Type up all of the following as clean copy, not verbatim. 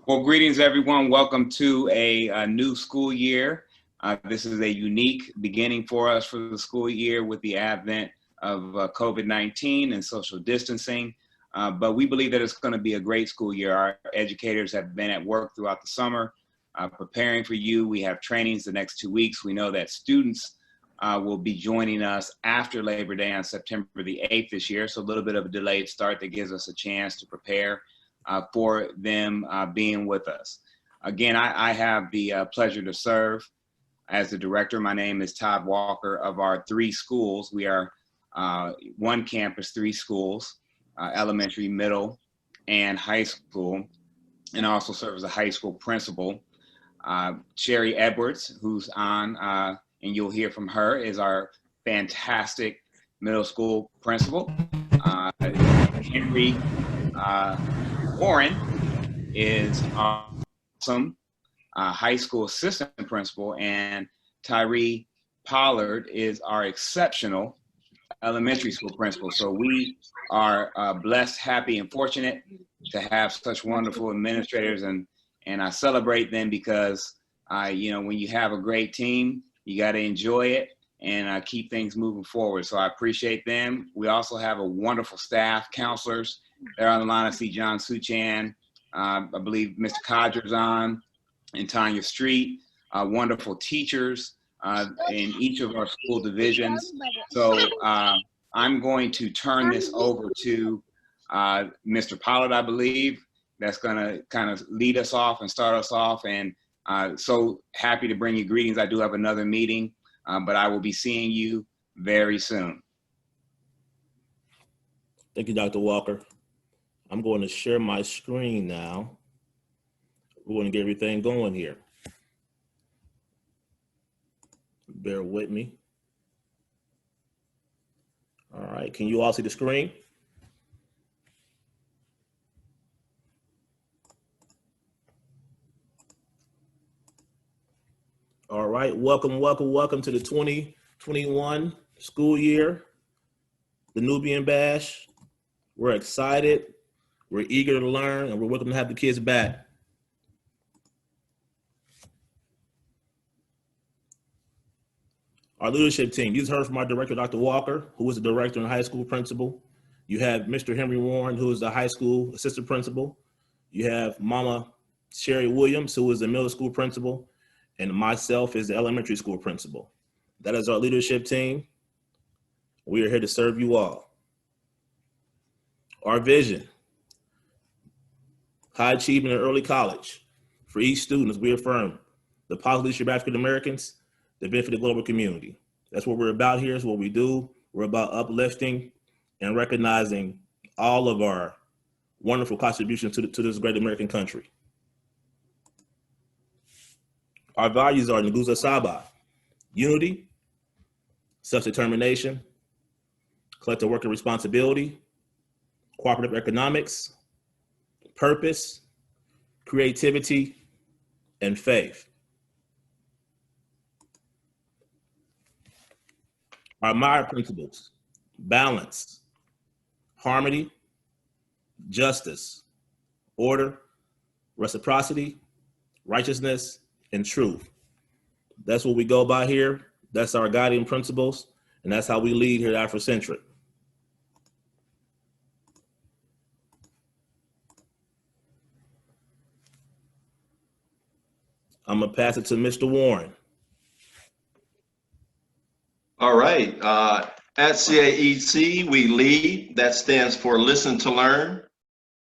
Well, greetings, everyone. Welcome to a new school year. This is a unique beginning for us for the school year with the advent of COVID-19 and social distancing. But we believe that it's going to be a great school year. Our educators have been at work throughout the summer preparing for you. We have trainings the next 2 weeks. We know that students will be joining us after Labor Day on September the 8th this year. So a little bit of a delayed start that gives us a chance to prepare for them being with us. Again, I have the pleasure to serve as the director. My name is Todd Walker. Of our 3 schools, we are one campus, 3 schools, elementary, middle, and high school, and I also serve as a high school principal. Sherry Edwards, who's on, and you'll hear from her, is our fantastic middle school principal. Henry Warren is awesome high school assistant principal, and Tyree Pollard is our exceptional elementary school principal. So we are blessed, happy, and fortunate to have such wonderful administrators, and I celebrate them because you know, when you have a great team, you got to enjoy it and keep things moving forward. So I appreciate them. We also have a wonderful staff, counselors. They're on the line. I see John Suchan. I believe Mr. Codger's on, and Tanya Street. Wonderful teachers in each of our school divisions. So I'm going to turn this over to Mr. Pollard, I believe, that's going to kind of lead us off and start us off. And so happy to bring you greetings. I do have another meeting, but I will be seeing you very soon. Thank you, Dr. Walker. I'm going to share my screen now. We're going to get everything going here. Bear with me. All right, can you all see the screen? All right, welcome to the 2021 school year, the Nubian Bash. We're excited, we're eager to learn, and we're welcome to have the kids back. Our leadership team, you just heard from our director, Dr. Walker, who is the director and high school principal. You have Mr. Henry Warren, who is the high school assistant principal. You have Mama Sherry Williams, who is the middle school principal, and myself is the elementary school principal. That is our leadership team. We are here to serve you all. Our vision, high achievement in early college. For each student, as we affirm, the positive leadership of African Americans, the benefit of the global community. That's what we're about here, is what we do. We're about uplifting and recognizing all of our wonderful contributions to this great American country. Our values are Nguza Saba, unity, self-determination, collective work and responsibility, cooperative economics, purpose, creativity, and faith. Our Meyer principles: balance, harmony, justice, order, reciprocity, righteousness, and truth. That's what we go by here. That's our guiding principles, and that's how we lead here at Afrocentric. I'm gonna pass it to Mr. Warren. All right, at CAEC, we lead. That stands for Listen to Learn.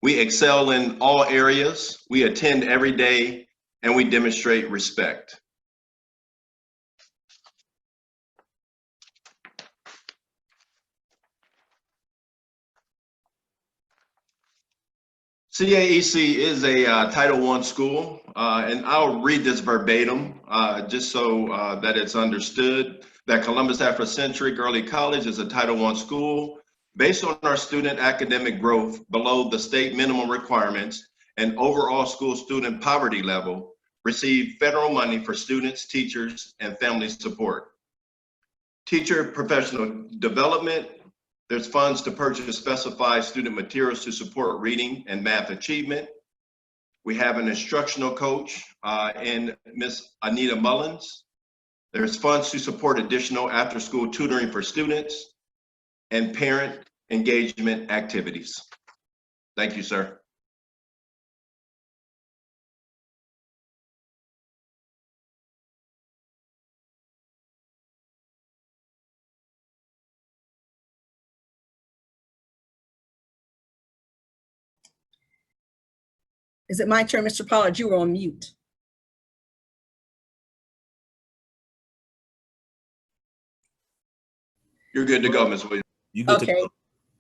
We excel in all areas. We attend every day, and we demonstrate respect. CAEC is a Title I school, and I'll read this verbatim just so that it's understood that Columbus Afrocentric Early College is a Title I school based on our student academic growth below the state minimum requirements and overall school student poverty level, receive federal money for students, teachers, and family support. Teacher professional development, There's funds to purchase specified student materials to support reading and math achievement. We have an instructional coach in Miss Anita Mullins. There's funds to support additional after-school tutoring for students and parent engagement activities. Thank you, sir. Is it my turn, Mr. Pollard? You were on mute. You're good to go, Ms. Williams. You good to Okay. go.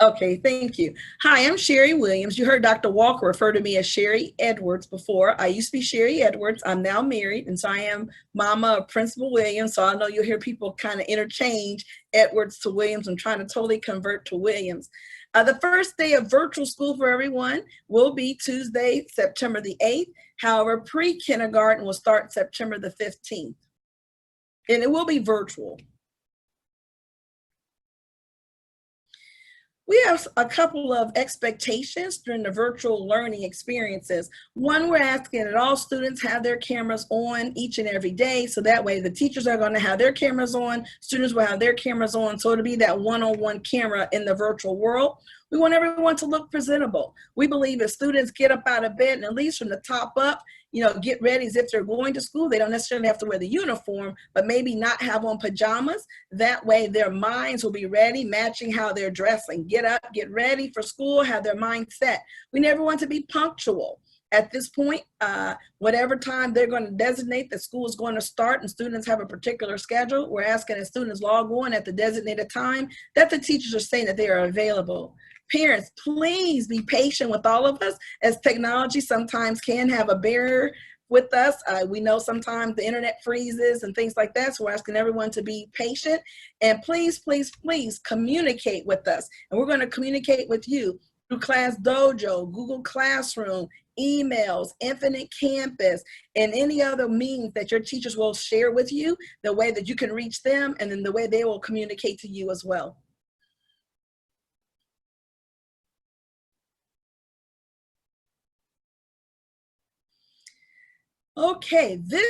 Okay, thank you. Hi, I'm Sherry Williams. You heard Dr. Walker refer to me as Sherry Edwards before. I used to be Sherry Edwards. I'm now married, and so I am mama of Principal Williams. So I know you'll hear people kind of interchange Edwards to Williams. I'm trying to totally convert to Williams. The first day of virtual school for everyone will be Tuesday, September the 8th. However, pre-kindergarten will start September the 15th. And it will be virtual. We have a couple of expectations during the virtual learning experiences. One, we're asking that all students have their cameras on each and every day. So that way the teachers are going to have their cameras on, students will have their cameras on. So it'll be that one-on-one camera in the virtual world. We want everyone to look presentable. We believe if students get up out of bed and at least from the top up, get ready as if they're going to school. They don't necessarily have to wear the uniform, but maybe not have on pajamas. That way their minds will be ready, matching how they're dressing. Get up, get ready for school, have their mind set. We never want to be punctual. At this point, whatever time they're going to designate that school is going to start and students have a particular schedule, we're asking that students log on at the designated time that the teachers are saying that they are available. Parents, please be patient with all of us, as technology sometimes can have a barrier with us. We know sometimes the internet freezes and things like that, so we're asking everyone to be patient. And please, please, please communicate with us. And we're going to communicate with you through Class Dojo, Google Classroom, emails, Infinite Campus, and any other means that your teachers will share with you, the way that you can reach them, and then the way they will communicate to you as well. Okay, this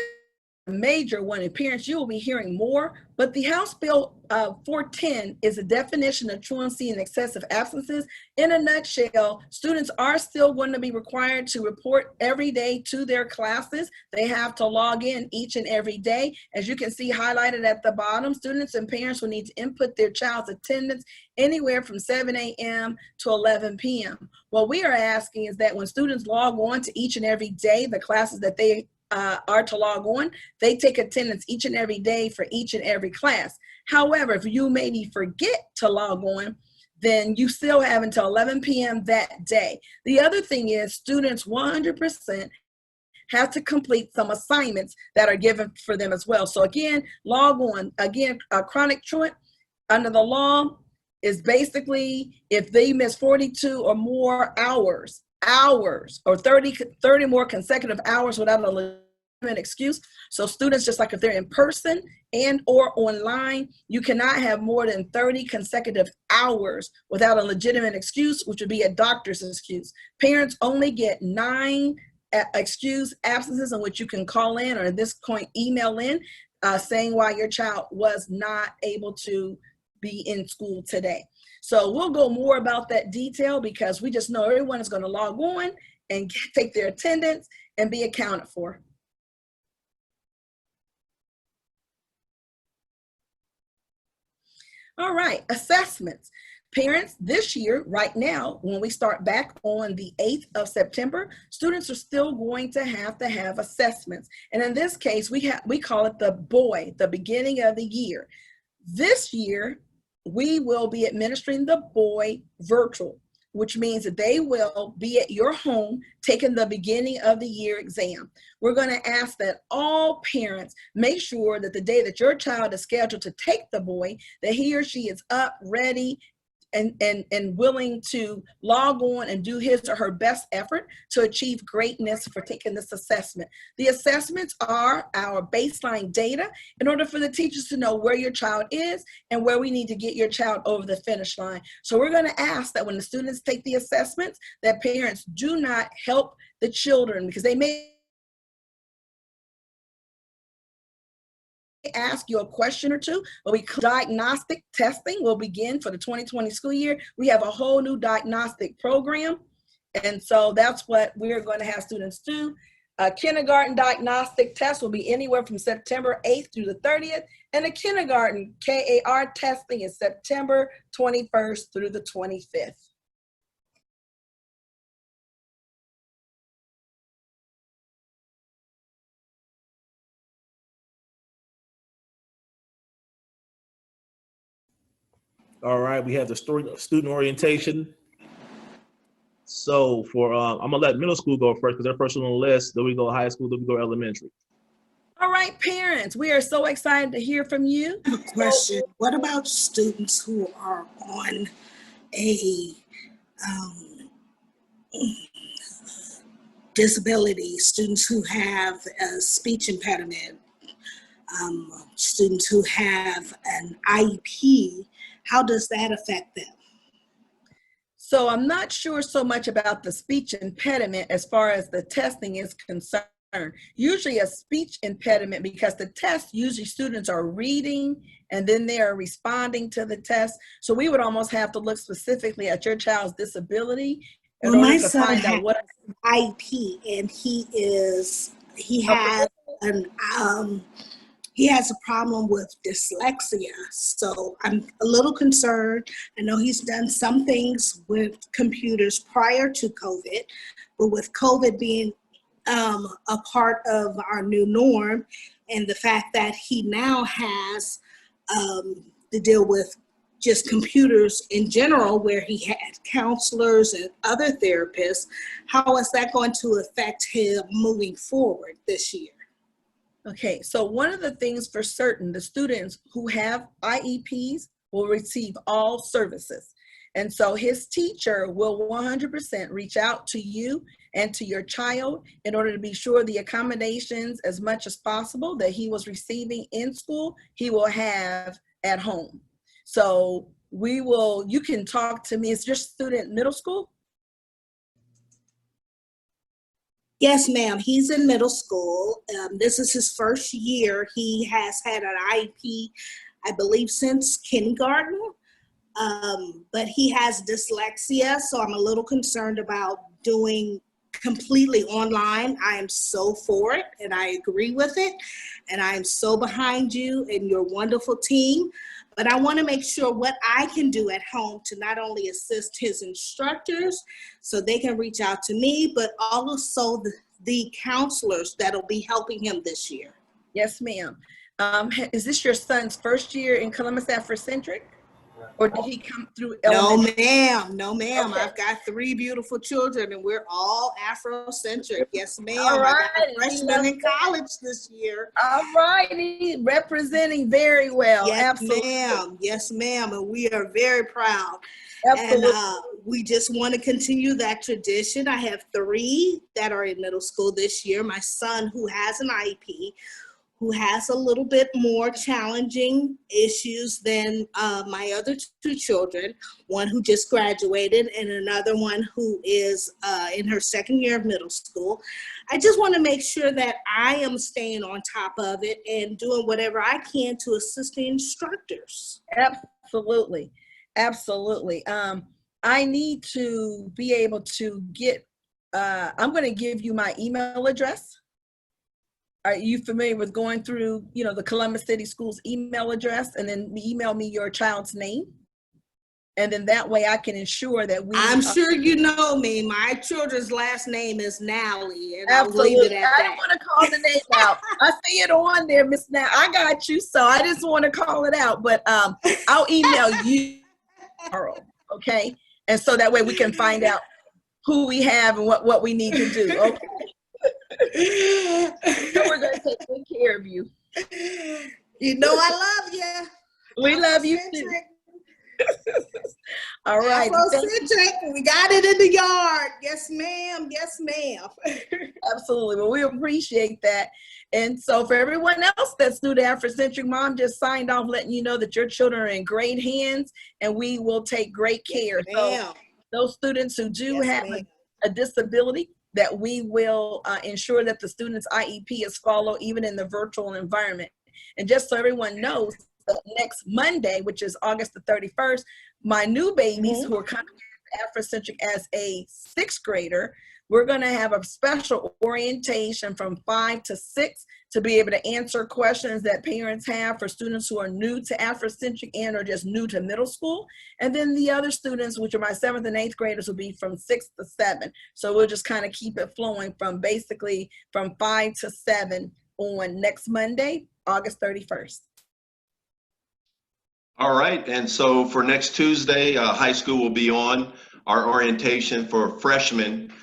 major one, and parents, you will be hearing more, but the House Bill 410 is a definition of truancy and excessive absences. In a nutshell, students are still going to be required to report every day to their classes. They have to log in each and every day. As you can see highlighted at the bottom, students and parents will need to input their child's attendance anywhere from 7 a.m. to 11 p.m. What we are asking is that when students log on to each and every day, the classes that they are to log on, they take attendance each and every day for each and every class. However, if you maybe forget to log on, then you still have until 11 p.m. that day. The other thing is students 100% have to complete some assignments that are given for them as well. So again, log on. Again, a chronic truant under the law is basically if they miss 42 or more hours or 30 more consecutive hours without a legitimate excuse. So students, just like if they're in person and or online, you cannot have more than 30 consecutive hours without a legitimate excuse, which would be a doctor's excuse. Parents only get 9 excused absences in which you can call in, or at this point email in, saying why your child was not able to be in school today. So we'll go more about that detail because we just know everyone is going to log on and take their attendance and be accounted for. All right, assessments. Parents, this year, right now, when we start back on the 8th of September, students are still going to have assessments. And in this case, we call it the beginning of the year. This year, we will be administering the BOY virtual, which means that they will be at your home taking the beginning of the year exam. We're going to ask that all parents make sure that the day that your child is scheduled to take the BOY, that he or she is up, ready, and willing to log on and do his or her best effort to achieve greatness for taking this assessment. The assessments are our baseline data in order for the teachers to know where your child is and where we need to get your child over the finish line. So we're going to ask that when the students take the assessments, that parents do not help the children, because they may ask you a question or two, but diagnostic testing will begin for the 2020 school year. We have a whole new diagnostic program. And so that's what we're going to have students do. Kindergarten diagnostic test will be anywhere from September 8th through the 30th. And the kindergarten CAEC testing is September 21st through the 25th. All right, we have the student orientation. So for, I'm gonna let middle school go first because they're first on the list. Then we go high school, then we go elementary. All right, parents, we are so excited to hear from you. I have a question. What about students who are on a disability, students who have a speech impediment, students who have an IEP? How does that affect them? So I'm not sure so much about the speech impediment as far as the testing is concerned. Usually a speech impediment, because the test, usually students are reading and then they are responding to the test. So we would almost have to look specifically at your child's disability in order to find out what IEP, and he has a problem with dyslexia. So I'm a little concerned. I know he's done some things with computers prior to COVID, but with COVID being a part of our new norm, and the fact that he now has to deal with just computers in general, where he had counselors and other therapists, how is that going to affect him moving forward this year? Okay, so one of the things for certain, the students who have IEPs will receive all services. And so his teacher will 100% reach out to you and to your child in order to be sure the accommodations, as much as possible, that he was receiving in school, he will have at home. So you can talk to me. Is your student middle school? Yes, ma'am. He's in middle school. This is his first year. He has had an IEP, I believe, since kindergarten. But he has dyslexia, so I'm a little concerned about doing completely online. I am so for it, and I agree with it, and I am so behind you and your wonderful team. But I want to make sure what I can do at home to not only assist his instructors so they can reach out to me, but also the counselors that'll be helping him this year. Yes, ma'am. Is this your son's first year in Columbus Afrocentric? Or did he come through elementary? No, ma'am. Okay. I've got 3 beautiful children, and we're all Afrocentric. Yes, ma'am. All right. I got a freshman in college this year. All righty. Representing very well. Yes, absolutely. ma'am. Yes, ma'am. And we are very proud. Absolutely. And we just want to continue that tradition. I have 3 that are in middle school this year. My son, who has an IEP, who has a little bit more challenging issues than my other 2 children, one who just graduated and another one who is in her 2nd year of middle school. I just want to make sure that I am staying on top of it and doing whatever I can to assist the instructors. Absolutely. Absolutely. I need to be able to get, I'm going to give you my email address. Are you familiar with going through, the Columbus City Schools email address, and then email me your child's name? And then that way I can ensure that I'm sure you know me. My children's last name is Nally, and absolutely. I'll leave it at that. I don't want to call the name out. I see it on there, Miss Now. I got you, so I just want to call it out. But I'll email you tomorrow, okay? And so that way we can find out who we have and what we need to do, okay? We're going to take good care of you. You know I love you. We love you too. All right. Afrocentric, we got it in the yard. Yes, ma'am. Yes, ma'am. Absolutely. Well, we appreciate that. And so for everyone else that's new to Afrocentric, Mom just signed off letting you know that your children are in great hands and we will take great care. Yes, so those students who do yes, have a disability, that we will ensure that the student's IEP is followed even in the virtual environment. And just so everyone knows, next Monday, which is August the 31st, my new babies who are coming to Afrocentric as a 6th grader, we're going to have a special orientation from 5 to 6 to be able to answer questions that parents have for students who are new to Afrocentric and or just new to middle school. And then the other students, which are my 7th and 8th graders, will be from 6 to 7. So we'll just kind of keep it flowing from basically from 5 to 7 on next Monday, August 31st. All right, and so for next Tuesday, high school will be on. Our orientation for freshmen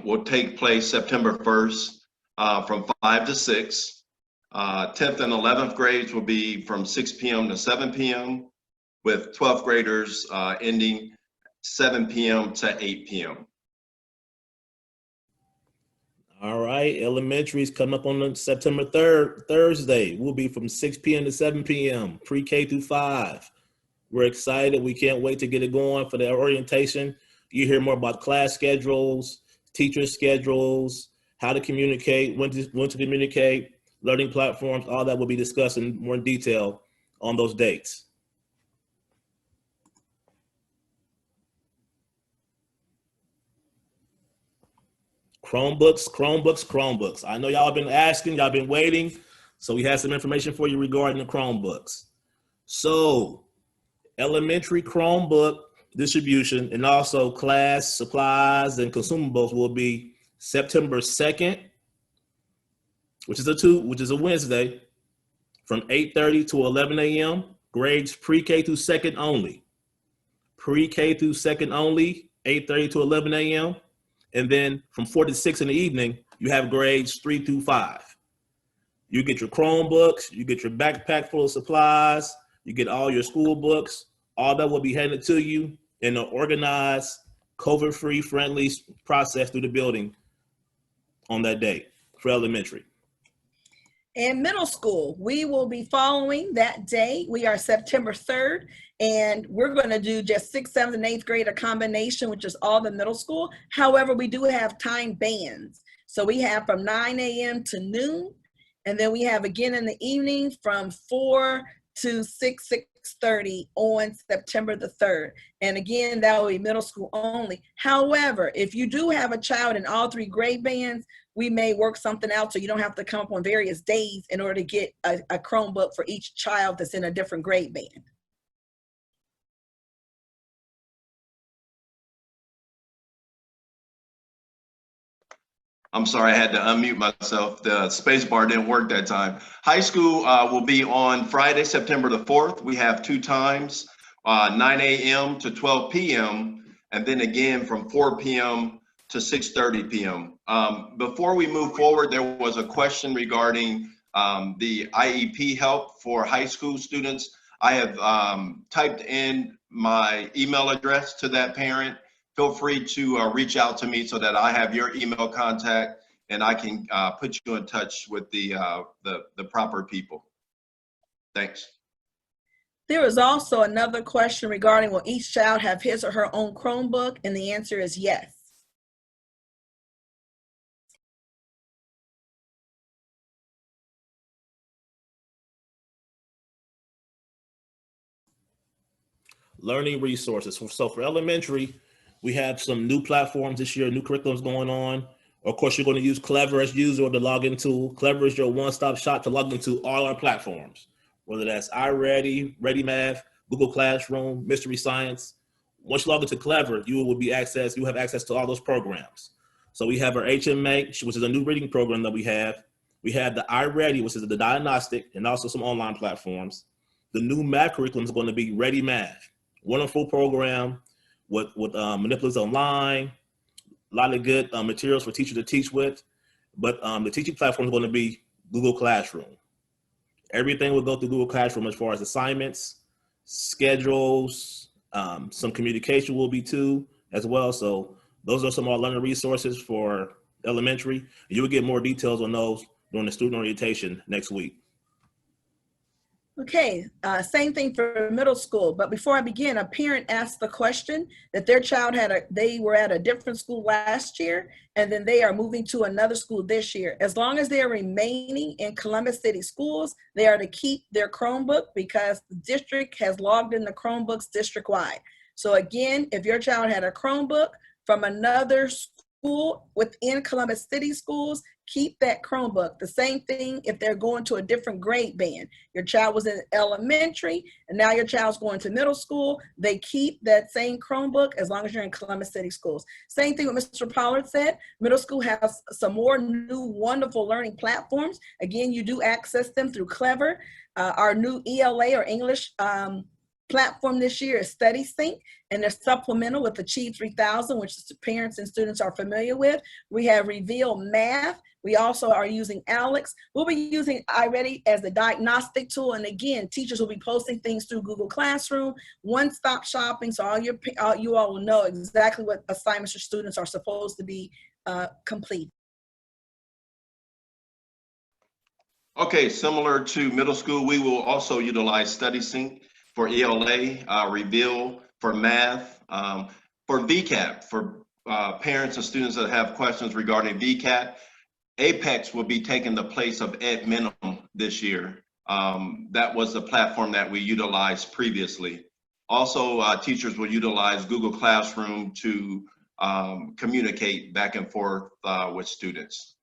will take place September 1st from 5 to 6. 10th and 11th grades will be from 6 p.m. to 7 p.m. with 12th graders ending 7 p.m. to 8 p.m. All right, elementary is coming up on September 3rd, Thursday. We'll be from 6 p.m. to 7 p.m., pre-K through 5. We're excited. We can't wait to get it going for the orientation. You hear more about class schedules, teacher schedules, how to communicate, when to communicate, learning platforms, all that will be discussed in more detail on those dates. Chromebooks. I know y'all been asking, y'all been waiting. So we have some information for you regarding the Chromebooks. So elementary Chromebook distribution and also class supplies and consumables will be September 2nd, which is a Wednesday, from 8:30 to 11 a.m. Grades pre-K through 2nd only. Pre-K through 2nd only, 8:30 to 11 a.m. And then from 4 to 6 in the evening, you have grades 3 through 5. You get your Chromebooks, you get your backpack full of supplies, you get all your school books. All that will be handed to you in an organized, COVID-free, friendly process through the building on that day for elementary. In middle school, we will be following that day. We are September 3rd, and we're going to do just 6th, 7th, and 8th grade, a combination, which is all the middle school. However, we do have time bands. So we have from 9 a.m. to noon, and then we have again in the evening from 4 to 6:30 on September the 3rd. And again, that will be middle school only. However, if you do have a child in all 3 grade bands, we may work something out so you don't have to come up on various days in order to get a Chromebook for each child that's in a different grade band. I'm sorry, I had to unmute myself. The space bar didn't work that time. High school will be on Friday, September the 4th. We have 2 times, 9 a.m. to 12 p.m. and then again from 4 p.m. to 6:30 p.m. Before we move forward, there was a question regarding the IEP help for high school students. I have typed in my email address to that parent. Feel free to reach out to me so that I have your email contact and I can put you in touch with the proper people. Thanks. There is also another question regarding, will each child have his or her own Chromebook? And the answer is yes. Learning resources. So for elementary, we have some new platforms this year, new curriculums going on. Of course, you're going to use Clever as usual, the login tool. Clever is your one-stop shop to log into all our platforms, whether that's iReady, ReadyMath, Google Classroom, Mystery Science. Once you log into Clever, you have access to all those programs. So we have our HMA, which is a new reading program that we have. We have the iReady, which is the diagnostic, and also some online platforms. The new math curriculum is going to be ReadyMath, wonderful program with manipulatives online, a lot of good materials for teachers to teach with. But the teaching platform is going to be Google Classroom. Everything will go through Google Classroom as far as assignments, schedules, Some communication will be too as well. So those are some of our learning resources for elementary. You will get more details on those during the student orientation next week. Okay, same thing for middle school. But before I begin, a parent asked the question that their child they were at a different school last year, and then they are moving to another school this year. As long as they are remaining in Columbus City schools, they are to keep their Chromebook because the district has logged in the Chromebooks district-wide. So again, if your child had a Chromebook from another school within Columbus City schools, keep that Chromebook. The same thing if they're going to a different grade band. Your child was in elementary and now your child's going to middle school. They keep that same Chromebook as long as you're in Columbus City schools. Same thing what Mr. Pollard said. Middle school has some more new wonderful learning platforms. Again, you do access them through Clever. Our new ELA or English platform this year is Study Sync, and they're supplemental with Achieve 3000, which parents and students are familiar with. We have Reveal Math. We also are using Alex. We'll be using iReady as a diagnostic tool. And again, teachers will be posting things through Google Classroom, one-stop shopping. So you all will know exactly what assignments your students are supposed to be complete. Okay, similar to middle school, we will also utilize Study Sync for ELA, Reveal for math, for VCAT, for parents and students that have questions regarding VCAT. Apex will be taking the place of Ed Minimum this year. That was the platform that we utilized previously. Also, teachers will utilize Google Classroom to communicate back and forth with students.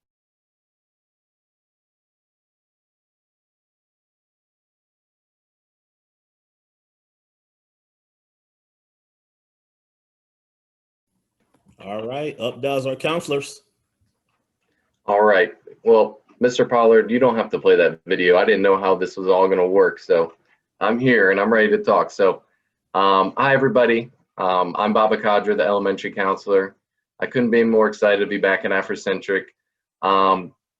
All right, up does our counselors. All right. Well, Mr. Pollard, you don't have to play that video. I didn't know how this was all going to work. So I'm here and I'm ready to talk. So hi, everybody. I'm Baba Kadra, the elementary counselor. I couldn't be more excited to be back in Afrocentric.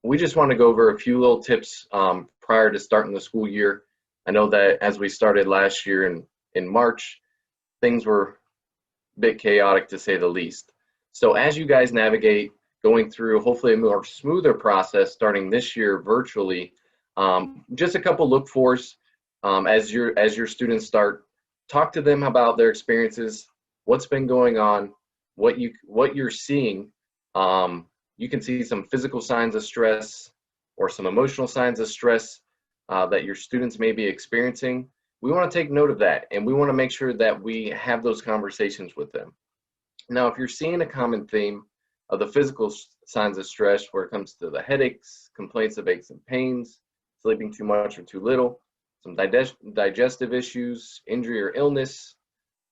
We just want to go over a few little tips prior to starting the school year. I know that as we started last year in March, things were a bit chaotic to say the least. So as you guys navigate going through hopefully a more smoother process starting this year virtually, just a couple look fors as your students start. Talk to them about their experiences, what's been going on, what you're seeing. You can see some physical signs of stress or some emotional signs of stress that your students may be experiencing. We want to take note of that, and we want to make sure that we have those conversations with them. Now, if you're seeing a common theme of the physical signs of stress where it comes to the headaches, complaints of aches and pains, sleeping too much or too little, some digestive issues, injury or illness,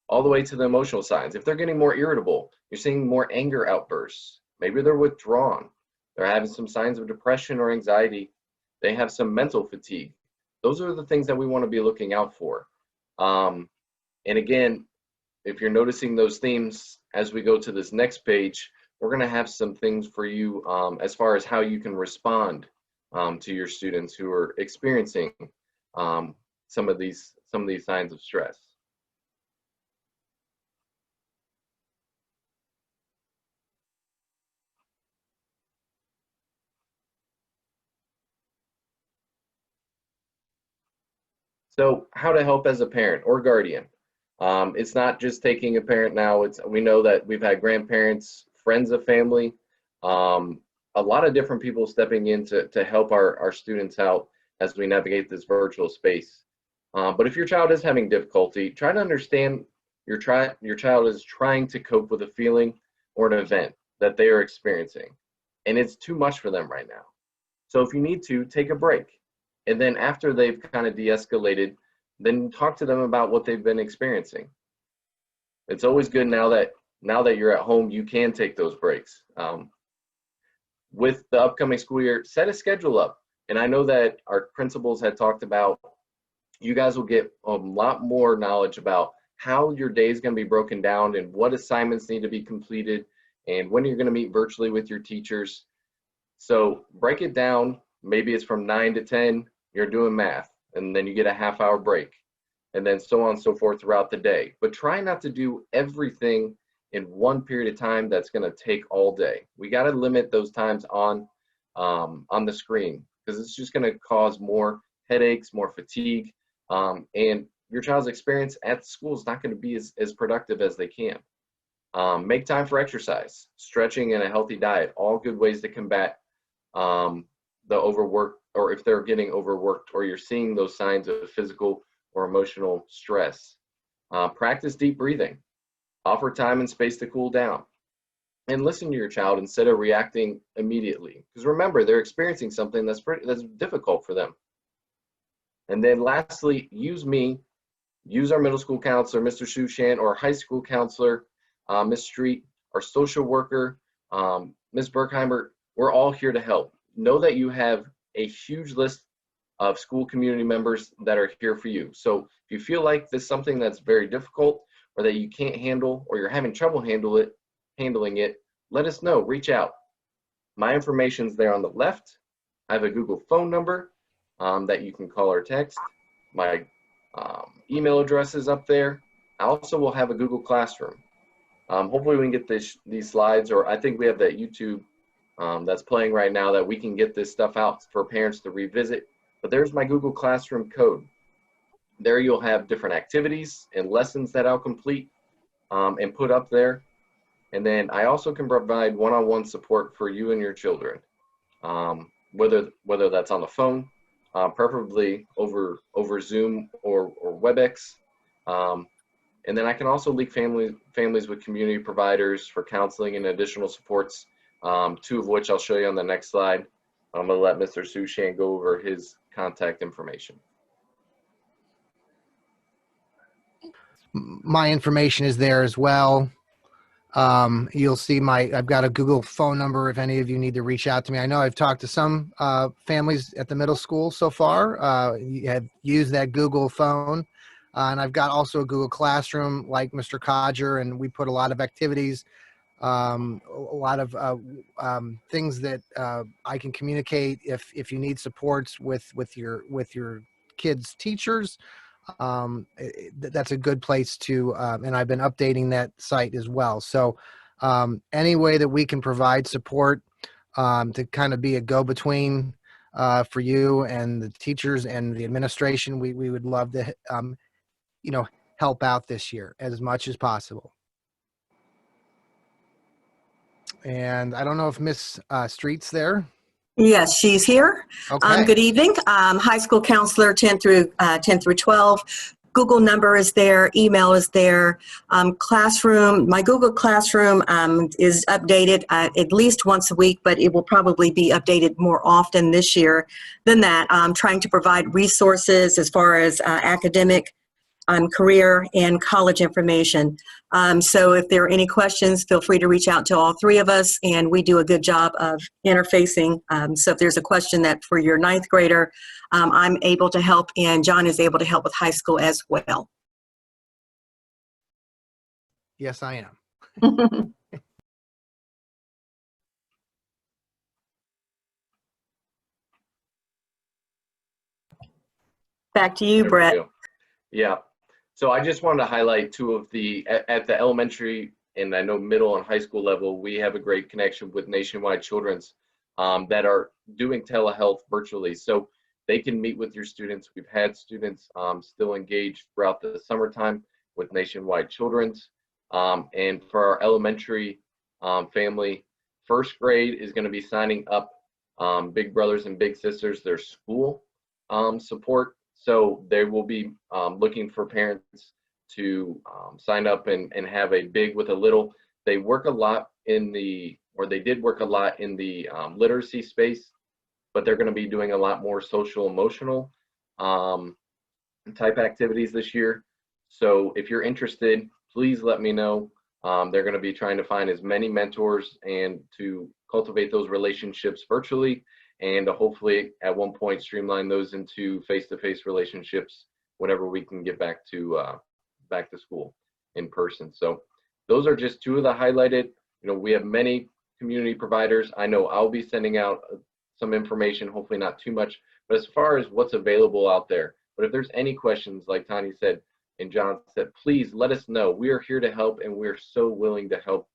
all the way to the emotional signs. If they're getting more irritable, you're seeing more anger outbursts, maybe they're withdrawn, they're having some signs of depression or anxiety, they have some mental fatigue. Those are the things that we want to be looking out for. And again, if you're noticing those themes as we go to this next page, we're going to have some things for you as far as how you can respond to your students who are experiencing some of these signs of stress. So how to help as a parent or guardian. It's not just taking a parent now. We know that we've had grandparents, friends of family, a lot of different people stepping in to help our students out as we navigate this virtual space. But if your child is having difficulty, try to understand your child is trying to cope with a feeling or an event that they are experiencing, and it's too much for them right now. So if you need to, take a break. And then after they've kind of de-escalated, then talk to them about what they've been experiencing. It's always good now that you're at home, you can take those breaks. With the upcoming school year, set a schedule up. And I know that our principals had talked about, you guys will get a lot more knowledge about how your day is going to be broken down and what assignments need to be completed and when you're going to meet virtually with your teachers. So break it down. Maybe it's from 9 to 10, you're doing math, and then you get a half-hour break. and then so on and so forth throughout the day. But try not to do everything in one period of time that's going to take all day. We got to limit those times on the screen, because it's just going to cause more headaches, more fatigue, and your child's experience at school is not going to be as productive as they can. Make time for exercise, stretching, and a healthy diet, all good ways to combat the overwork, or if they're getting overworked or you're seeing those signs of physical or emotional stress. Practice deep breathing. Offer time and space to cool down. And listen to your child instead of reacting immediately. Because remember, they're experiencing something that's difficult for them. And then lastly, use me. Use our middle school counselor, Mr. Sushan, or high school counselor, Ms. Street, our social worker, Ms. Berkheimer. We're all here to help. Know that you have a huge list of school community members that are here for you. So if you feel like this is something that's very difficult, or that you can't handle, or you're having trouble handling it, let us know. Reach out. My information's there on the left. I have a Google phone number that you can call or text. My email address is up there. I also will have a Google Classroom. Hopefully we can get these slides, or I think we have that YouTube that's playing right now, that we can get this stuff out for parents to revisit. But there's my Google Classroom code. There you'll have different activities and lessons that I'll complete and put up there. And then I also can provide one-on-one support for you and your children, whether that's on the phone, preferably over Zoom or WebEx. And then I can also link families with community providers for counseling and additional supports, two of which I'll show you on the next slide. I'm going to let Mr. Sushan go over his contact information. My information is there as well. You'll see I've got a Google phone number if any of you need to reach out to me. I know I've talked to some families at the middle school so far. You have used that Google phone. And I've got also a Google Classroom like Mr. Codger, and we put a lot of activities, a lot of things that I can communicate if you need supports with your kids' teachers. That's a good place to, and I've been updating that site as well. So any way that we can provide support to kind of be a go-between for you and the teachers and the administration, we would love to help out this year as much as possible. And I don't know if Miss Street's there. Yes, she's here. Okay. Good evening. High school counselor 10 through 12. Google number is there. Email is there. Classroom. My Google Classroom is updated at least once a week, but it will probably be updated more often this year than that. I'm trying to provide resources as far as academic, career, and college information. So if there are any questions, feel free to reach out to all three of us, and we do a good job of interfacing. So if there's a question that for your 9th grader, I'm able to help, and John is able to help with high school as well. Yes, I am. Back to you, Brett. Yeah. So I just wanted to highlight two of at the elementary and I know middle and high school level, we have a great connection with Nationwide Children's that are doing telehealth virtually. So they can meet with your students. We've had students still engaged throughout the summertime with Nationwide Children's. And for our elementary family, 1st grade is going to be signing up Big Brothers and Big Sisters, their school support. So they will be looking for parents to sign up and have a big with a little. They work a lot they did work a lot in the literacy space, but they're going to be doing a lot more social emotional type activities this year. So if you're interested, please let me know. They're going to be trying to find as many mentors and to cultivate those relationships virtually, and to hopefully at one point streamline those into face-to-face relationships whenever we can get back to school in person. So those are just two of the highlighted. We have many community providers. I know I'll be sending out some information, hopefully not too much, but as far as what's available out there, But if there's any questions, like Tanya said and John said, please let us know. We are here to help, and we're so willing to help.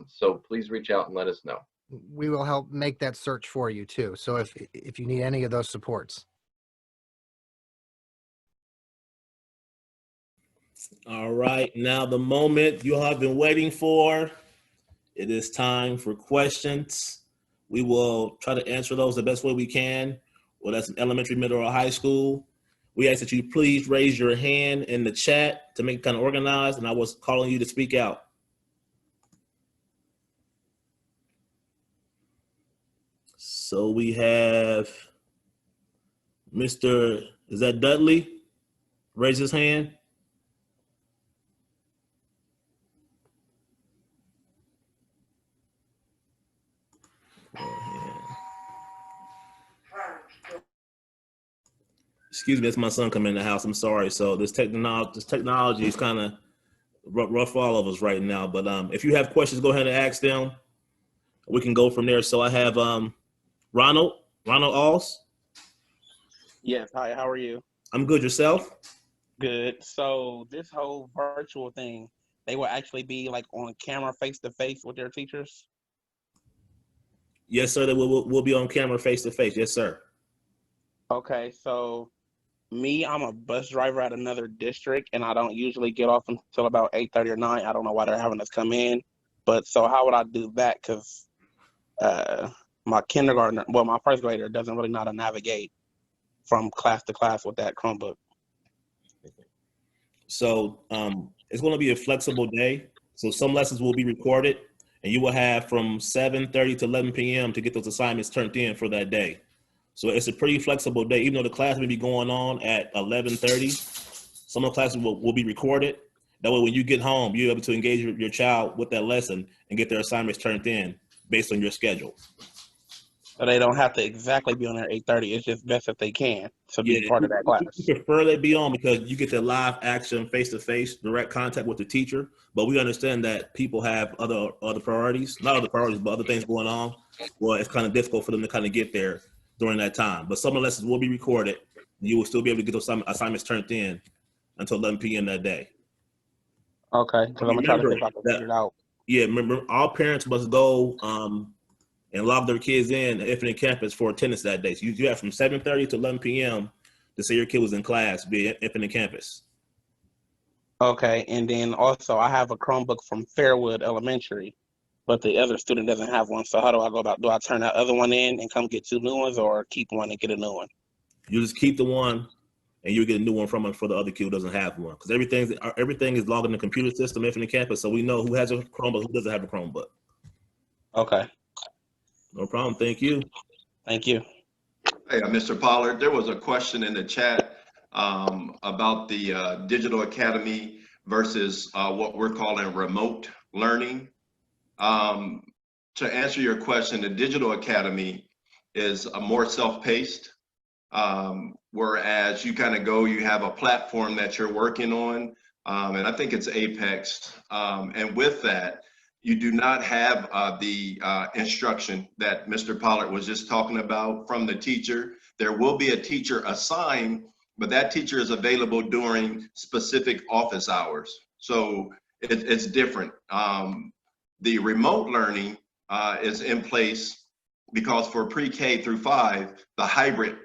So please reach out and let us know. We will help make that search for you too. So if you need any of those supports. All right, now the moment you all have been waiting for. It is time for questions. We will try to answer those the best way we can, whether that's in elementary, middle, or high school. We ask that you please raise your hand in the chat to make it kind of organized, and I was calling you to speak out. So we have Mr. Is that Dudley? Raise his hand. Excuse me, that's my son coming in the house. I'm sorry. So this technology is kind of rough for all of us right now. But if you have questions, go ahead and ask them. We can go from there. So I have Ronald Alls. Yes. Hi, how are you? I'm good. Yourself? Good. So this whole virtual thing, they will actually be like on camera face to face with their teachers? Yes, sir. That we'll be on camera face to face. Yes, sir. Okay, so I'm a bus driver at another district, and I don't usually get off until about 8:30 or 9. I don't know why they're having us come in. But so how would I do that? Because my kindergartner, well, my first grader doesn't really know how to navigate from class to class with that Chromebook. So it's going to be a flexible day. So some lessons will be recorded, and you will have from 7:30 to 11 p.m. to get those assignments turned in for that day. So it's a pretty flexible day, even though the class may be going on at 11:30. Some of the classes will be recorded. That way, when you get home, you're able to engage your child with that lesson and get their assignments turned in based on your schedule. So they don't have to exactly be on there 8:30. It's just best if they can to be part of that class. We prefer they be on because you get the live action, face-to-face, direct contact with the teacher. But we understand that people have other priorities, not other priorities, but other things going on. Well, it's kind of difficult for them to kind of get there during that time. But some of the lessons will be recorded. You will still be able to get those assignments turned in until 11 p.m. that day. Okay, because I'm going to try to see if I can figure it out. Yeah, remember, all parents must go and lob their kids in at Infinite Campus for attendance that day. So you have from 7:30 to 11 p.m. to say your kid was in class, be at Infinite Campus. Okay, and then also I have a Chromebook from Fairwood Elementary, but the other student doesn't have one. So how do I go about? Do I turn that other one in and come get 2 new ones, or keep one and get a new one? You just keep the one, and you get a new one from it for the other kid who doesn't have one. Because everything is logged in the computer system, Infinite Campus, so we know who has a Chromebook, who doesn't have a Chromebook. Okay. No problem. Thank you. Thank you. Hey, Mr. Pollard, there was a question in the chat about the Digital Academy versus what we're calling remote learning. To answer your question, the Digital Academy is a more self-paced, whereas you kind of go, you have a platform that you're working on, and I think it's Apex. And with that, you do not have the instruction that Mr. Pollard was just talking about from the teacher. There will be a teacher assigned, but that teacher is available during specific office hours. So it's different. The remote learning is in place because for pre-K through 5, the hybrid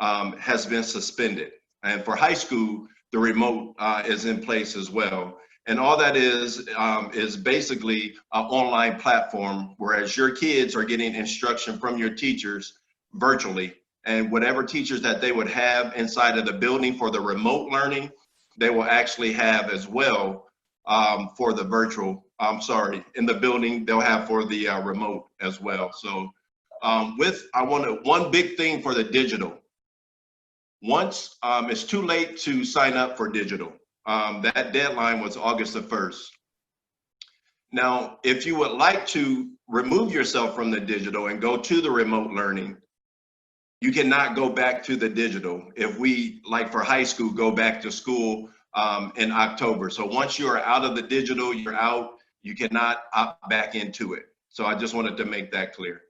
has been suspended. And for high school, the remote is in place as well. And all that is basically an online platform, whereas your kids are getting instruction from your teachers virtually. And whatever teachers that they would have inside of the building for the remote learning, they will actually have as well for the virtual, in the building, they'll have for the remote as well. So one big thing for the digital, once it's too late to sign up for digital. That deadline was August the 1st. Now, if you would like to remove yourself from the digital and go to the remote learning, you cannot go back to the digital. If we, like for high school, go back to school in October. So once you are out of the digital, you're out, you cannot opt back into it. So I just wanted to make that clear.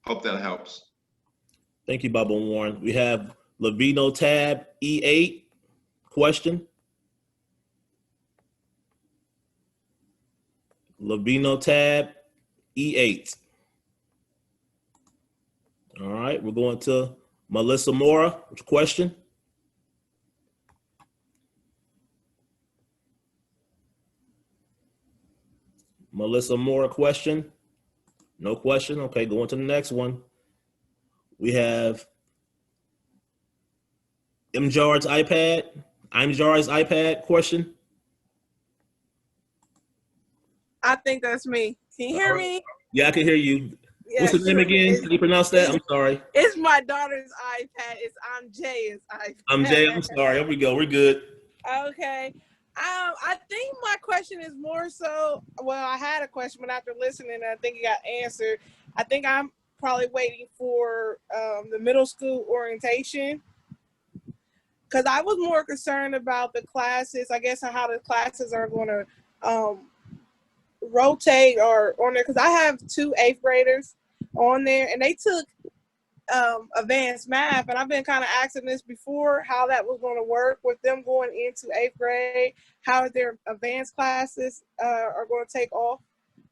Hope that helps. Thank you, Bubba Warren. We have Lavino tab E8 question. Lavino tab E8. All right, we're going to Melissa Mora. Which question? Melissa Mora question. No question. Okay, going to the next one. We have Mjar's iPad. Mjar's iPad question. I think that's me. Can you hear me? Yeah, I can hear you. Yeah, What's his name sure. again? Can you pronounce that? I'm sorry. It's my daughter's iPad. It's I'm Jay's iPad. I'm Jay. I'm sorry. Here we go. We're good. Okay. I think my question is more so, well, I had a question, but after listening, I think it got answered. I think I'm probably waiting for the middle school orientation, because I was more concerned about the classes, I guess, how the classes are going to rotate or on there, because I have 2 8th graders on there, and they took advanced math, and I've been kind of asking this before, how that was going to work with them going into 8th grade, how their advanced classes are going to take off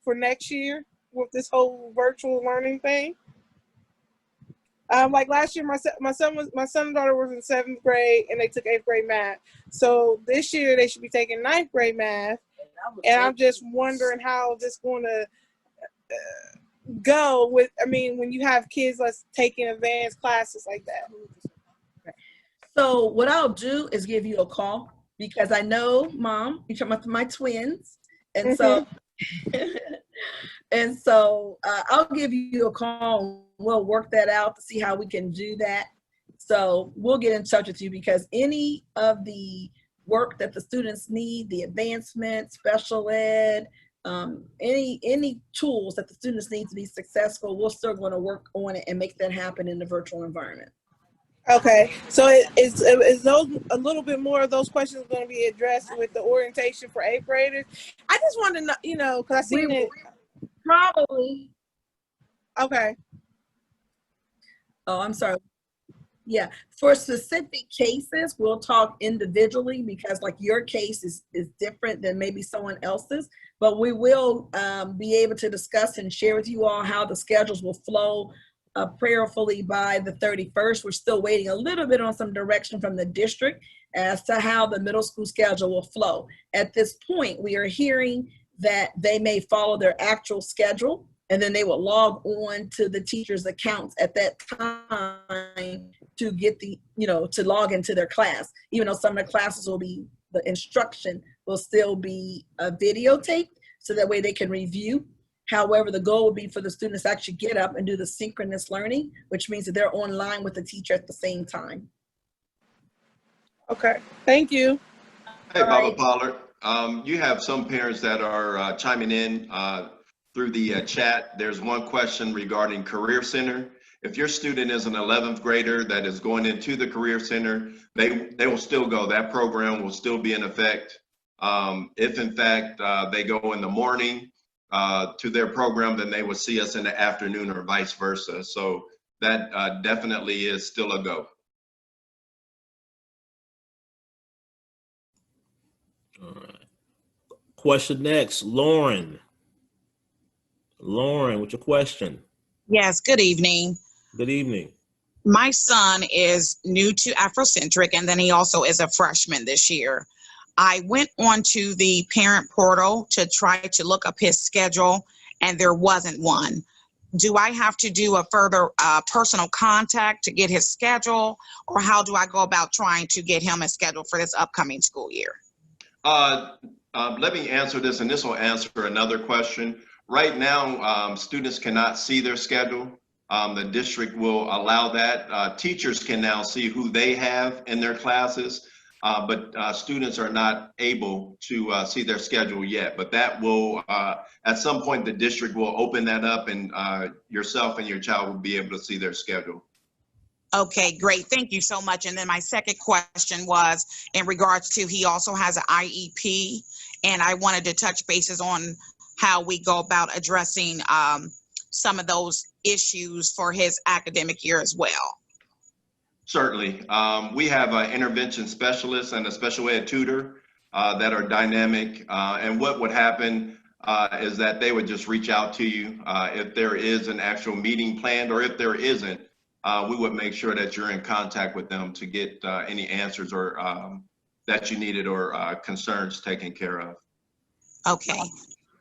for next year with this whole virtual learning thing. Like last year, my son and daughter was in 7th grade, and they took 8th grade math. So this year they should be taking 9th grade math, and I'm just wondering how this going to go with, I mean, when you have kids that's taking advanced classes like that. So what I'll do is give you a call, because I know, Mom, you're talking about my twins, and so and so I'll give you a call. We'll work that out to see how we can do that. So we'll get in touch with you, because any of the work that the students need, the advancement, special ed, any tools that the students need to be successful, we're still going to work on it and make that happen in the virtual environment. Okay, so is those a little bit more of those questions going to be addressed with the orientation for 8th graders? I just want to know, you know, because I seen it. Probably. Okay. Oh, I'm sorry. Yeah, for specific cases, we'll talk individually, because like your case is different than maybe someone else's, but we will be able to discuss and share with you all how the schedules will flow prayerfully by the 31st. We're still waiting a little bit on some direction from the district as to how the middle school schedule will flow. At this point, we are hearing that they may follow their actual schedule, and then they will log on to the teacher's accounts at that time to get the, you know, to log into their class. Even though some of the classes will be, the instruction will still be videotaped, so that way they can review. However, the goal would be for the students to actually get up and do the synchronous learning, which means that they're online with the teacher at the same time. Okay, thank you. Hey, Baba Pollard. You have some parents that are chiming in through the chat. There's one question regarding Career Center. If your student is an 11th grader that is going into the Career Center, they will still go. That program will still be in effect. If in fact they go in the morning to their program, then they will see us in the afternoon, or vice versa. So that definitely is still a go. All right. Question next, Lauren. Lauren, what's your question? Yes, good evening. Good evening. My son is new to Afrocentric, and then he also is a freshman this year. I went onto the parent portal to try to look up his schedule, and there wasn't one. Do I have to do a further personal contact to get his schedule, or how do I go about trying to get him a schedule for this upcoming school year? Let me answer this, and this will answer another question. Right now, students cannot see their schedule. The district will allow that. Teachers can now see who they have in their classes, but students are not able to see their schedule yet. But that will, at some point, the district will open that up, and yourself and your child will be able to see their schedule. Okay, great. Thank you so much. And then my second question was in regards to, he also has an IEP, and I wanted to touch bases on how we go about addressing some of those issues for his academic year as well. Certainly. We have an intervention specialist and a special ed tutor that are dynamic. And what would happen is that they would just reach out to you if there is an actual meeting planned, or if there isn't, we would make sure that you're in contact with them to get any answers or that you needed or concerns taken care of. Okay.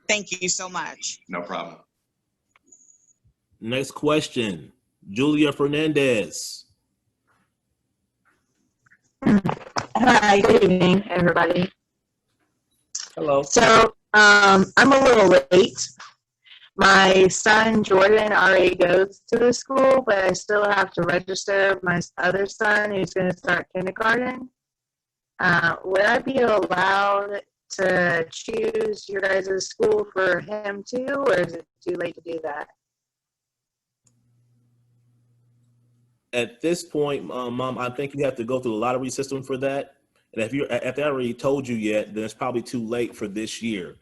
Thank you so much. No problem. Next question, Julia Fernandez. Hi, good evening, everybody. Hello. So I'm a little late. My son Jordan already goes to the school, but I still have to register my other son who's going to start kindergarten. Would I be allowed to choose your guys' school for him too, or is it too late to do that? At this point, Mom, I think you have to go through the lottery system for that. And if they already told you yet, then it's probably too late for this year.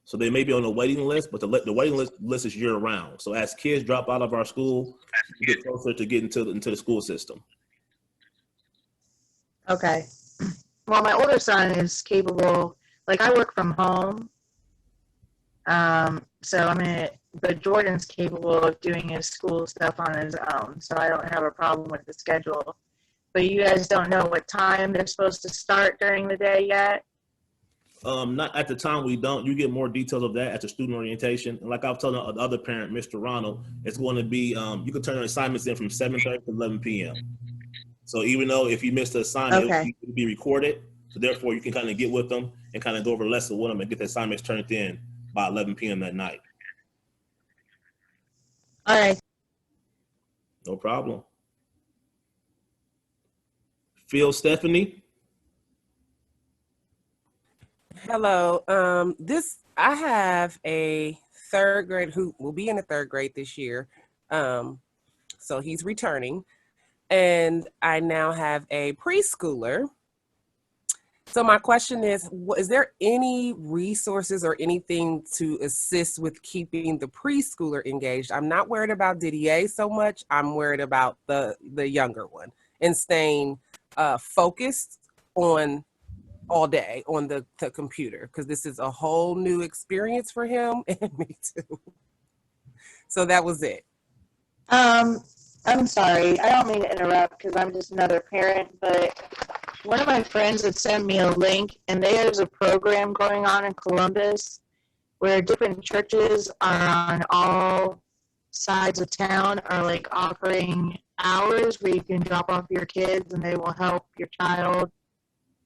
So they may be on the waiting list, but the waiting list is year round. So as kids drop out of our school, you get closer to getting into the school system. Okay. Well, my older son is capable, like I work from home. But Jordan's capable of doing his school stuff on his own, so I don't have a problem with the schedule. But you guys don't know what time they're supposed to start during the day yet? Not at the time, we don't. You get more details of that at the student orientation. And like I was telling the other parent, Mr. Ronald, it's going to be, you can turn your assignments in from 7:30 to 11 p.m. So even though if you missed the assignment, Okay. it will be recorded. So therefore, you can kind of get with them and kind of go over the lesson with them and get the assignments turned in by 11 p.m. that night. All right. No problem. Phil, Stephanie. Hello. I have a third grade who will be in the third grade this year. So he's returning. And I now have a preschooler. So my question is there any resources or anything to assist with keeping the preschooler engaged? I'm not worried about DDA so much. I'm worried about the younger one and staying focused on all day on the computer, because this is a whole new experience for him and me too. So that was it. I'm sorry. I don't mean to interrupt because I'm just another parent, but one of my friends had sent me a link, and there's a program going on in Columbus where different churches are on all sides of town are like offering hours where you can drop off your kids and they will help your child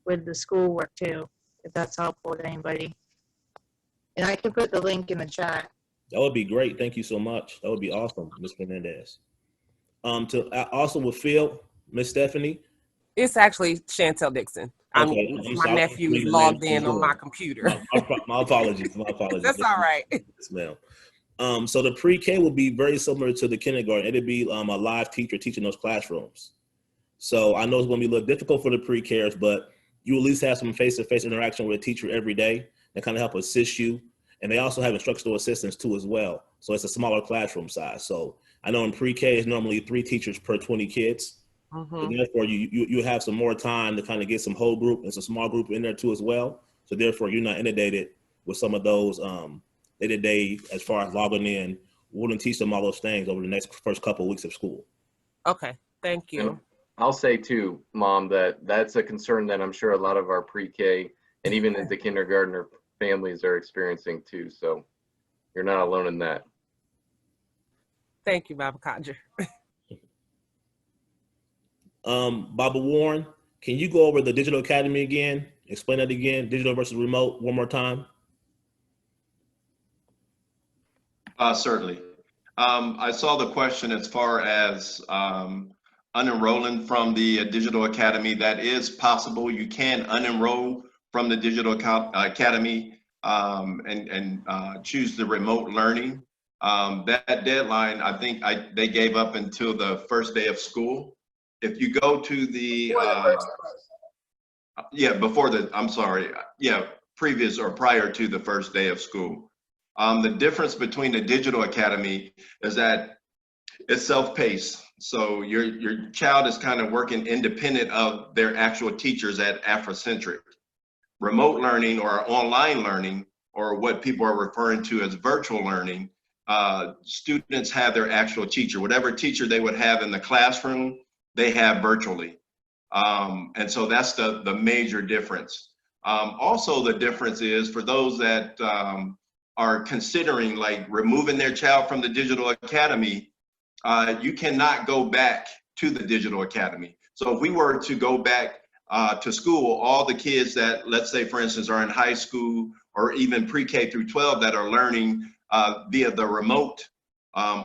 with the schoolwork too, if that's helpful to anybody. And I can put the link in the chat. That would be great. Thank you so much. That would be awesome, Ms. Fernandez. Also with Phil, Miss Stephanie. It's actually Chantel Dixon. Okay. My nephew is logged in on my computer. My apologies. My apologies. That's all right. Yes, ma'am. So the pre-K will be very similar to the kindergarten. It'll be a live teacher teaching those classrooms. So I know it's going to be a little difficult for the pre-Kers, but you at least have some face-to-face interaction with a teacher every day and kind of help assist you. And they also have instructional assistants too as well. So it's a smaller classroom size. So I know in pre-K it's normally 3 teachers per 20 kids. Mm-hmm. And therefore you have some more time to kind of get some whole group and some small group in there too as well. So therefore you're not inundated with some of those day-to-day as far as logging in. We wouldn't teach them all those things over the first couple of weeks of school. Okay, thank you. And I'll say too, Mom, that's a concern that I'm sure a lot of our pre-K and even the kindergartner families are experiencing too. So you're not alone in that. Thank you, Baba Conjure. Baba Warren, can you go over the Digital Academy again? Explain that again, digital versus remote, one more time. Certainly. I saw the question as far as unenrolling from the Digital Academy. That is possible. You can unenroll from the Digital Academy and choose the remote learning. That deadline, I think they gave up until the first day of school. If you go to the, previous or prior to the first day of school. The difference between the Digital Academy is that it's self-paced. So your child is kind of working independent of their actual teachers at Afrocentric. Remote learning or online learning, or what people are referring to as virtual learning, students have their actual teacher. Whatever teacher they would have in the classroom, they have virtually. And so that's the major difference. Also, the difference is for those that are considering like removing their child from the digital academy, you cannot go back to the digital academy. So if we were to go back to school, all the kids that, let's say, for instance, are in high school or even pre-K through 12 that are learning via the remote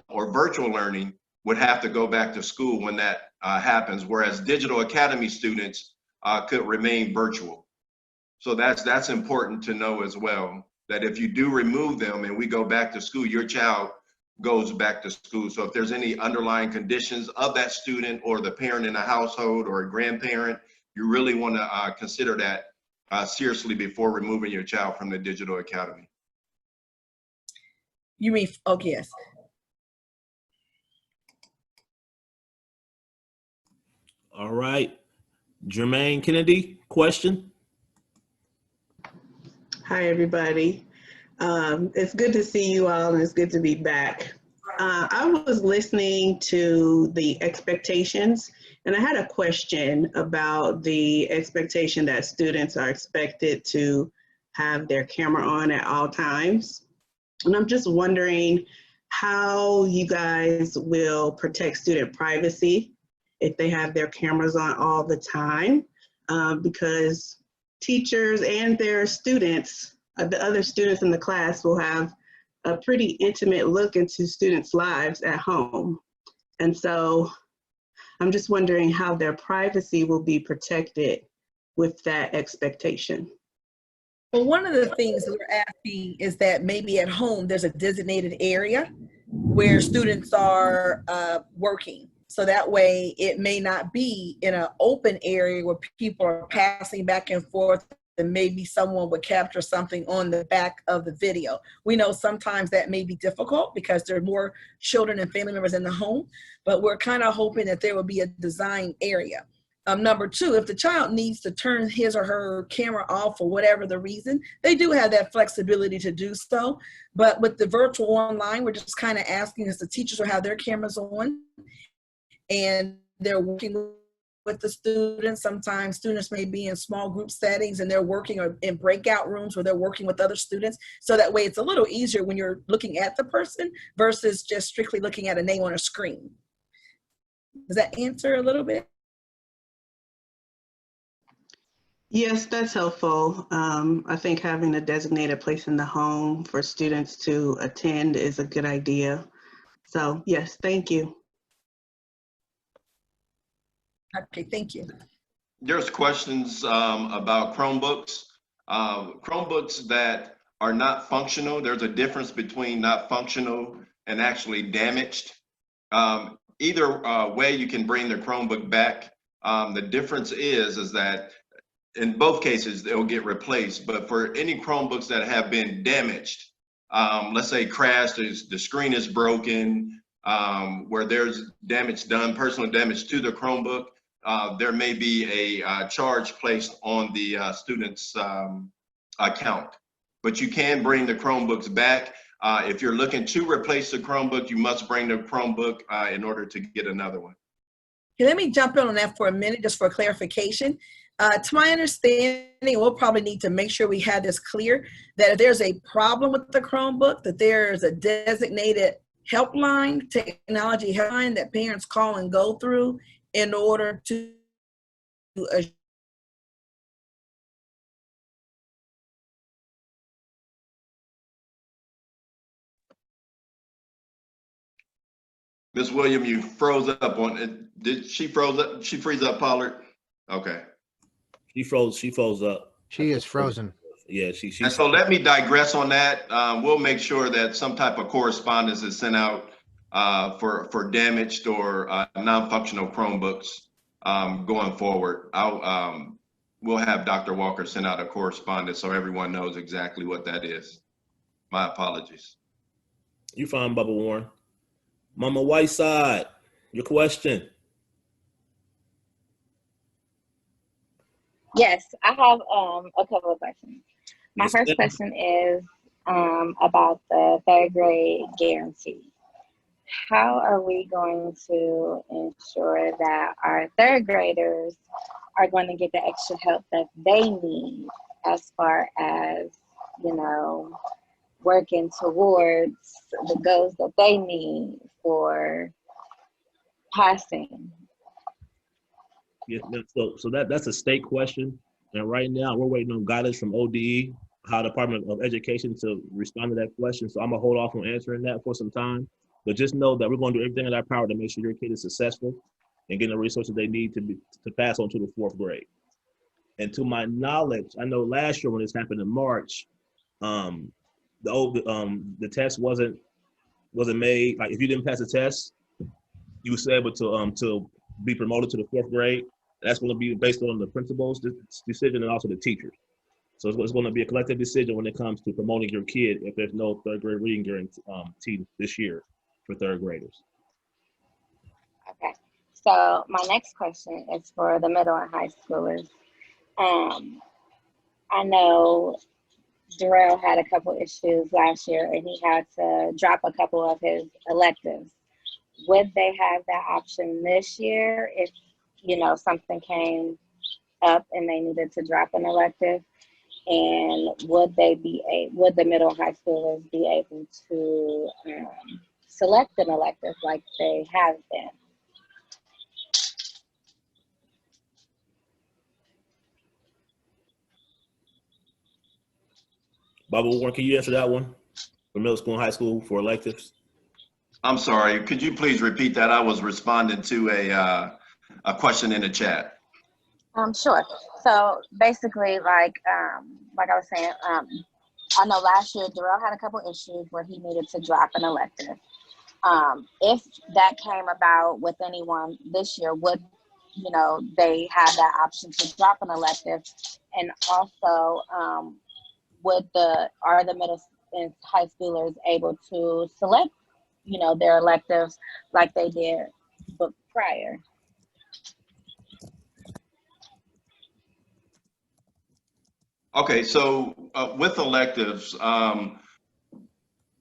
or virtual learning would have to go back to school when that happens, whereas digital academy students could remain virtual. So that's important to know as well, that if you do remove them and we go back to school, your child goes back to school. So if there's any underlying conditions of that student or the parent in the household or a grandparent, you really want to consider that seriously before removing your child from the digital academy. You mean, oh, yes. All right. Jermaine Kennedy, question? Hi, everybody. It's good to see you all, and it's good to be back. I was listening to the expectations, and I had a question about the expectation that students are expected to have their camera on at all times. And I'm just wondering how you guys will protect student privacy if they have their cameras on all the time, because teachers and their students, the other students in the class, will have a pretty intimate look into students' lives at home. And so I'm just wondering how their privacy will be protected with that expectation. Well, one of the things that we're asking is that maybe at home there's a designated area where students are working. So that way it may not be in an open area where people are passing back and forth and maybe someone would capture something on the back of the video. We know sometimes that may be difficult because there are more children and family members in the home, but we're kind of hoping that there will be a design area. Number two, if the child needs to turn his or her camera off for whatever the reason, they do have that flexibility to do so. But with the virtual online, we're just kind of asking as the teachers will have their cameras on and they're working with the students. Sometimes students may be in small group settings and they're working or in breakout rooms where they're working with other students. So that way it's a little easier when you're looking at the person versus just strictly looking at a name on a screen. Does that answer a little bit? Yes, that's helpful. I think having a designated place in the home for students to attend is a good idea. So yes, thank you. Okay, thank you. There's questions about Chromebooks. Chromebooks that are not functional, there's a difference between not functional and actually damaged. Either way you can bring the Chromebook back. The difference is that in both cases, they'll get replaced. But for any Chromebooks that have been damaged, let's say crashed, the screen is broken, where there's damage done, personal damage to the Chromebook, there may be a charge placed on the student's account. But you can bring the Chromebooks back. If you're looking to replace the Chromebook, you must bring the Chromebook in order to get another one. Okay, let me jump in on that for a minute, just for clarification. To my understanding, we'll probably need to make sure we have this clear, that if there's a problem with the Chromebook, that there's a designated helpline, technology helpline that parents call and go through in order to Ms. William, you froze up on it. Did she froze up? She freeze up, Pollard? Okay. She froze up. She is frozen. Yeah, she. And so let me digress on that. We'll make sure that some type of correspondence is sent out for damaged or non-functional Chromebooks going forward. We'll have Dr. Walker send out a correspondence so everyone knows exactly what that is. My apologies. You fine, Bubba Warren. Mama Whiteside, your question. Yes, I have a couple of questions. My first question is about the third grade guarantee. How are we going to ensure that our third graders are going to get the extra help that they need as far as, you know, working towards the goals that they need for passing? Yeah, so that's a state question, and right now we're waiting on guidance from ODE, Ohio Department of Education, to respond to that question. So I'm gonna hold off on answering that for some time, but just know that we're going to do everything in our power to make sure your kid is successful and getting the resources they need to pass on to the fourth grade. And to my knowledge, I know last year when this happened in March, the test wasn't made. Like if you didn't pass the test, you was able to be promoted to the fourth grade. That's going to be based on the principal's decision and also the teachers. So it's going to be a collective decision when it comes to promoting your kid if there's no third grade reading guarantee this year for third graders. Okay. So my next question is for the middle and high schoolers. I know Darrell had a couple issues last year and he had to drop a couple of his electives. Would they have that option this year if, you know, something came up and they needed to drop an elective? And would the middle and high schoolers be able to select an elective like they have been? Barbara Warren, can you answer that one for middle school and high school for electives? I'm sorry, could you please repeat that? I was responding to a question in the chat. Sure. So basically, like I was saying, I know last year Darrell had a couple issues where he needed to drop an elective. If that came about with anyone this year, would, you know, they have that option to drop an elective? And also, are the middle and high schoolers able to select, you know, their electives like they did prior? Okay, so with electives,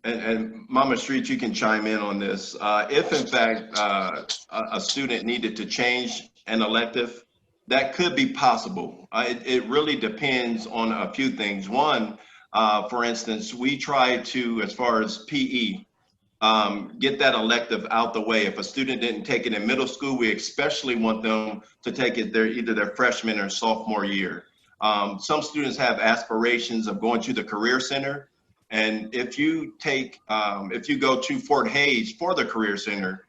and Mama Street, you can chime in on this. If in fact a student needed to change an elective, that could be possible. It really depends on a few things. One, for instance, we try to, as far as PE, get that elective out the way. If a student didn't take it in middle school, we especially want them to take it either their freshman or sophomore year. Some students have aspirations of going to the Career Center. And if you go to Fort Hays for the Career Center,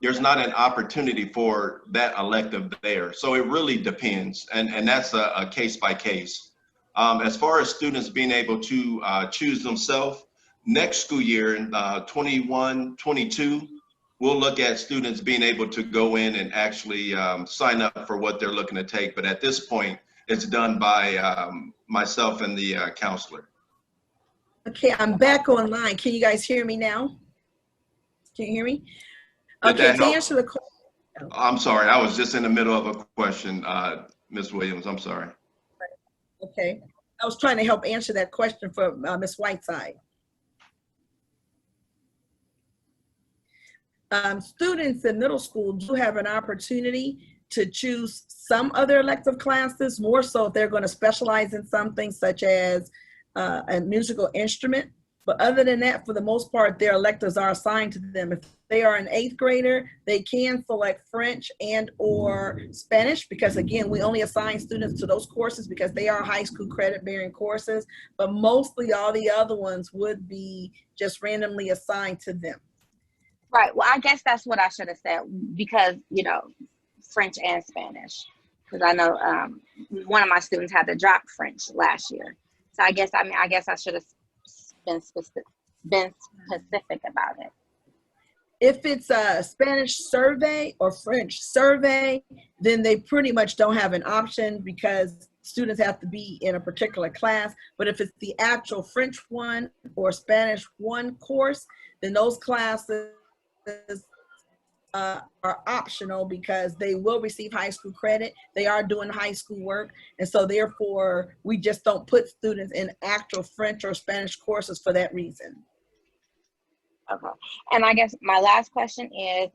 there's not an opportunity for that elective there. So it really depends. And that's a case by case. As far as students being able to choose themselves, next school year in 21-22, we'll look at students being able to go in and actually sign up for what they're looking to take. But at this point, it's done by myself and the counselor. Okay, I'm back online. Can you guys hear me now? Can you hear me? Okay, to answer the question. I'm sorry, I was just in the middle of a question, Ms. Williams, I'm sorry. Okay, I was trying to help answer that question for Ms. Whiteside. Students in middle school do have an opportunity to choose some other elective classes, more so if they're going to specialize in something such as a musical instrument. But other than that, for the most part, their electives are assigned to them. If they are an 8th grader, they can select French and or Spanish, because again, we only assign students to those courses because they are high school credit bearing courses, but mostly all the other ones would be just randomly assigned to them. Right, well, I guess that's what I should have said, because, you know, French and Spanish, because I know one of my students had to drop French last year. So I guess I should have been specific about it. If it's a Spanish survey or French survey, then they pretty much don't have an option because students have to be in a particular class. But if it's the actual French 1 or Spanish 1 course, then those classes are optional because they will receive high school credit. They are doing high school work. And so therefore, we just don't put students in actual French or Spanish courses for that reason. Okay. And I guess my last question is,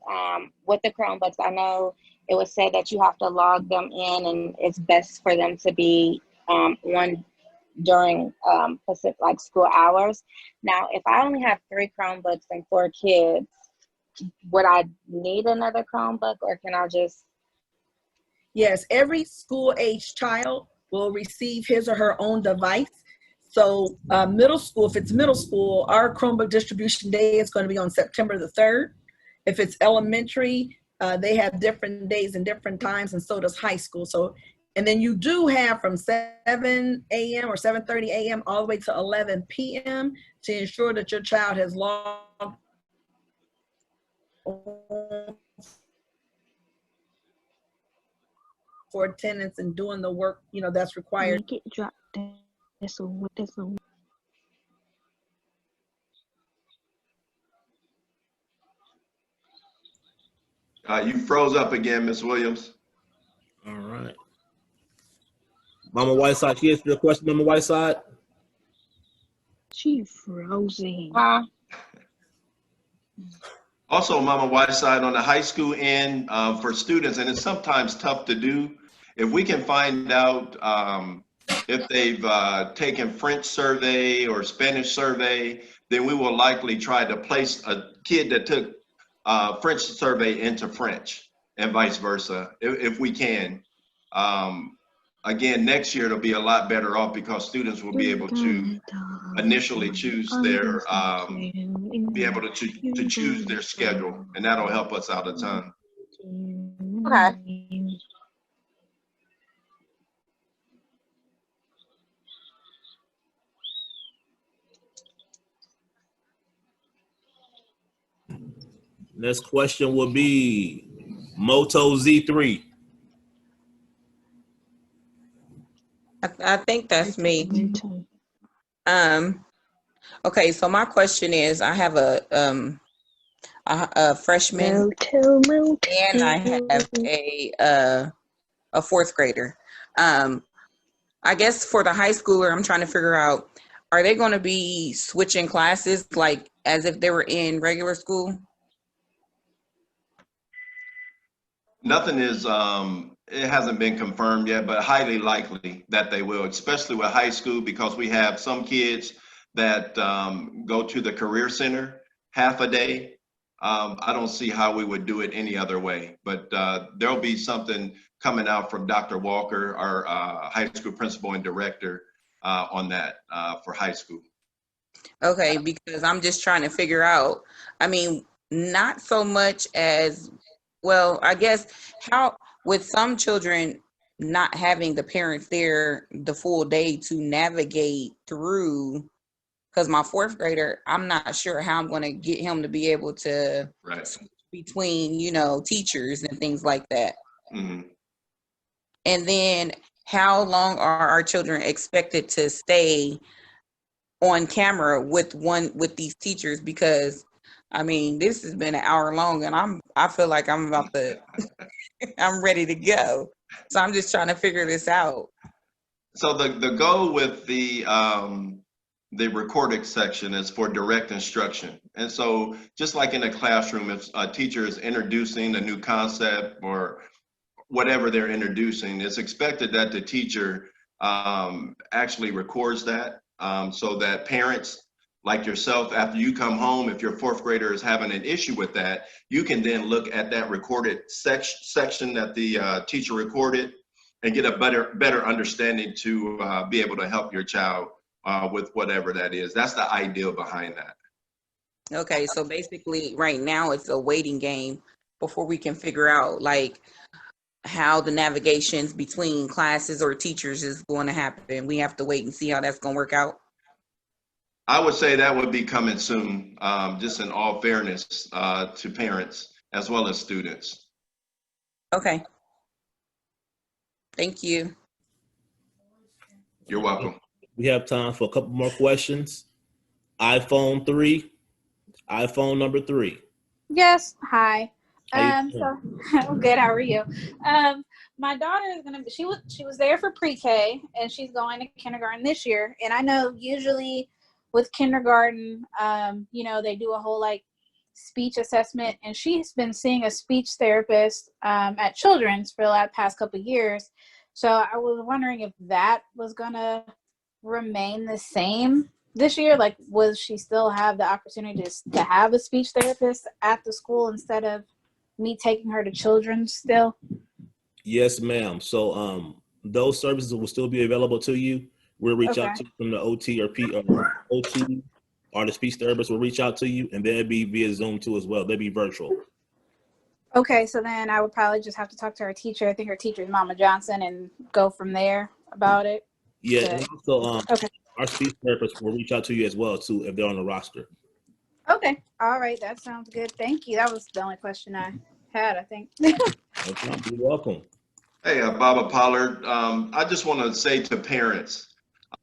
with the Chromebooks, I know it was said that you have to log them in and it's best for them to be on during Pacific, like school hours. Now, if I only have 3 Chromebooks and 4 kids, would I need another Chromebook or can I just? Yes, every school age child will receive his or her own device. So middle school, if it's middle school, our Chromebook distribution day is going to be on September the 3rd. If it's elementary, they have different days and different times, and so does high school. So, and then you do have from 7 a.m. or 7:30 a.m. all the way to 11 p.m. to ensure that your child has logged for attendance and doing the work, you know, that's required. Make it drop. That's a. You froze up again, Ms. Williams. All right. Mama Whiteside, she answered your question, Mama Whiteside? She frozen. Also, Mama Whiteside, on the high school end for students, and it's sometimes tough to do, if we can find out if they've taken French survey or Spanish survey, then we will likely try to place a kid that took French survey into French and vice versa, if we can. Again, next year it'll be a lot better off because students will be able to initially choose their, be able to choose their schedule, and that'll help us out a ton. Okay. Next question will be Moto Z3. I think that's me. Okay, so my question is, I have a freshman and I have a fourth grader. I guess for the high schooler, I'm trying to figure out, are they going to be switching classes like as if they were in regular school? Nothing is, it hasn't been confirmed yet, but highly likely that they will, especially with high school, because we have some kids that go to the Career Center half a day. I don't see how we would do it any other way, but there'll be something coming out from Dr. Walker, our high school principal and director, on that for high school. Okay, because I'm just trying to figure out, I mean, not so much as, well, I guess how, with some children not having the parents there the full day to navigate through, because my fourth grader, I'm not sure how I'm going to get him to be able to switch between, you know, teachers and things like that. Mm-hmm. And then how long are our children expected to stay on camera with these teachers? Because I mean, this has been an hour long and I feel like I'm about to, I'm ready to go. So I'm just trying to figure this out. So the goal with the recorded section is for direct instruction. And so just like in a classroom, if a teacher is introducing a new concept or whatever they're introducing, it's expected that the teacher actually records that so that parents like yourself, after you come home, if your fourth grader is having an issue with that, you can then look at that recorded section that the teacher recorded and get a better understanding to be able to help your child with whatever that is. That's the ideal behind that. Okay, so basically right now it's a waiting game before we can figure out like how the navigations between classes or teachers is going to happen. We have to wait and see how that's going to work out. I would say that would be coming soon, just in all fairness to parents as well as students. Okay. Thank you. You're welcome. We have time for a couple more questions. iPhone 3, iPhone number 3. Yes. Hi. How you doing? So I'm good. How are you? My daughter is gonna be. She was there for pre-K, and she's going to kindergarten this year. And I know usually with kindergarten, they do a whole like speech assessment, and she's been seeing a speech therapist at Children's for the past couple of years. So I was wondering if that was gonna remain the same this year. Like, will she still have the opportunity to have a speech therapist at the school instead of me taking her to Children's still? Yes, ma'am. So those services will still be available to you. We'll reach Okay. out to you from the OT or OT or the speech therapist will reach out to you, and they'll be via Zoom too as well. They'll be virtual. Okay, so then I would probably just have to talk to her teacher. I think her teacher is Mama Johnson, and go from there about it. Yeah, and also Okay. our speech therapist will reach out to you as well too if they're on the roster. Okay. All right. That sounds good. Thank you. That was the only question I had, I think. Okay, you're welcome. Hey, Baba Pollard. I just want to say to parents,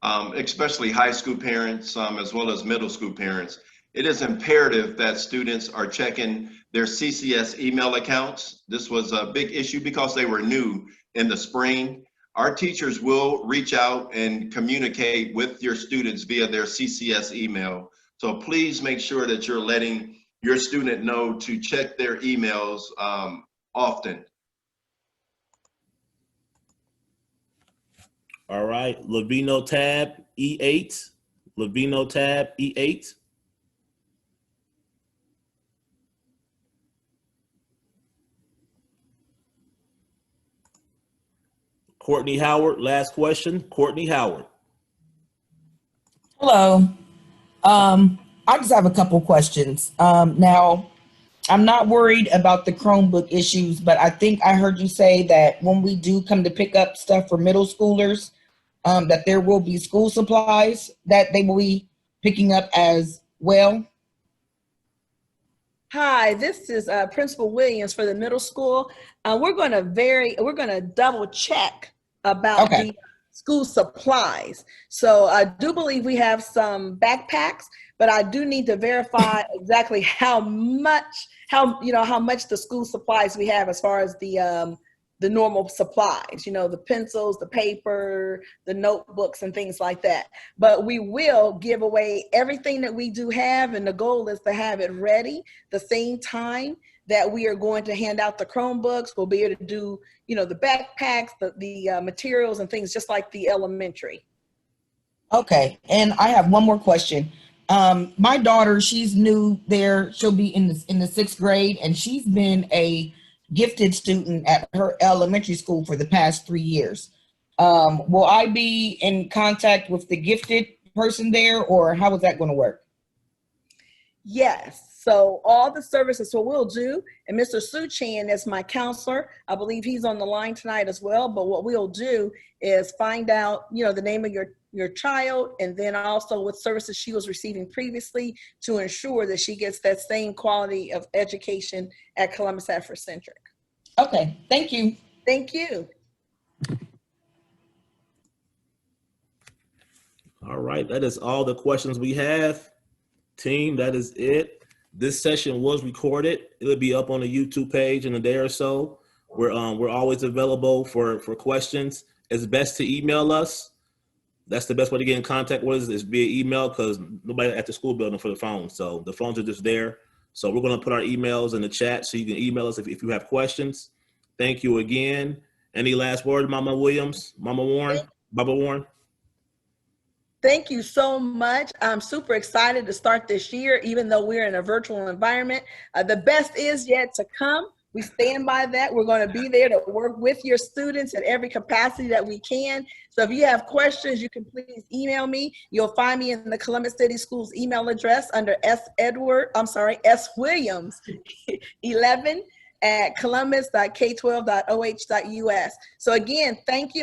especially high school parents, as well as middle school parents, it is imperative that students are checking their CCS email accounts. This was a big issue because they were new in the spring. Our teachers will reach out and communicate with your students via their CCS email. So please make sure that you're letting your student know to check their emails often. All right, Lavino tab E8. Lavino tab E8. Courtney Howard, last question. Courtney Howard. Hello. I just have a couple questions. Now, I'm not worried about the Chromebook issues, but I think I heard you say that when we do come to pick up stuff for middle schoolers, that there will be school supplies that they will be picking up as well. Hi, this is Principal Williams for the middle school. We're going to double check about the school supplies. So I do believe we have some backpacks, but I do need to verify exactly how much the school supplies we have as far as the normal supplies, the pencils, the paper, the notebooks, and things like that. But we will give away everything that we do have, and the goal is to have it ready the same time that we are going to hand out the Chromebooks. We'll be able to do, the backpacks, the materials and things just like the elementary. Okay, and I have one more question. My daughter, she's new there. She'll be in the 6th grade, and she's been a gifted student at her elementary school for the past 3 years. Will I be in contact with the gifted person there, or how is that going to work? Yes. So all the services, what we'll do, and Mr. Suchan is my counselor. I believe he's on the line tonight as well. But what we'll do is find out, the name of your child, and then also what services she was receiving previously to ensure that she gets that same quality of education at Columbus Afrocentric. Okay, thank you. Thank you. All right, that is all the questions we have. Team, that is it. This session was recorded. It'll be up on the YouTube page in a day or so. We're always available for questions. It's best to email us. That's the best way to get in contact with us is via email, because nobody at the school building for the phone. So the phones are just there. So we're going to put our emails in the chat so you can email us if you have questions. Thank you again. Any last word, Mama Williams, Mama Warren, Baba Warren? Thank you so much. I'm super excited to start this year, even though we're in a virtual environment. The best is yet to come. We stand by that. We're going to be there to work with your students in every capacity that we can. So if you have questions, you can please email me. You'll find me in the Columbus City Schools email address under S. Williams 11 at columbus.k12.oh.us. So again, thank you.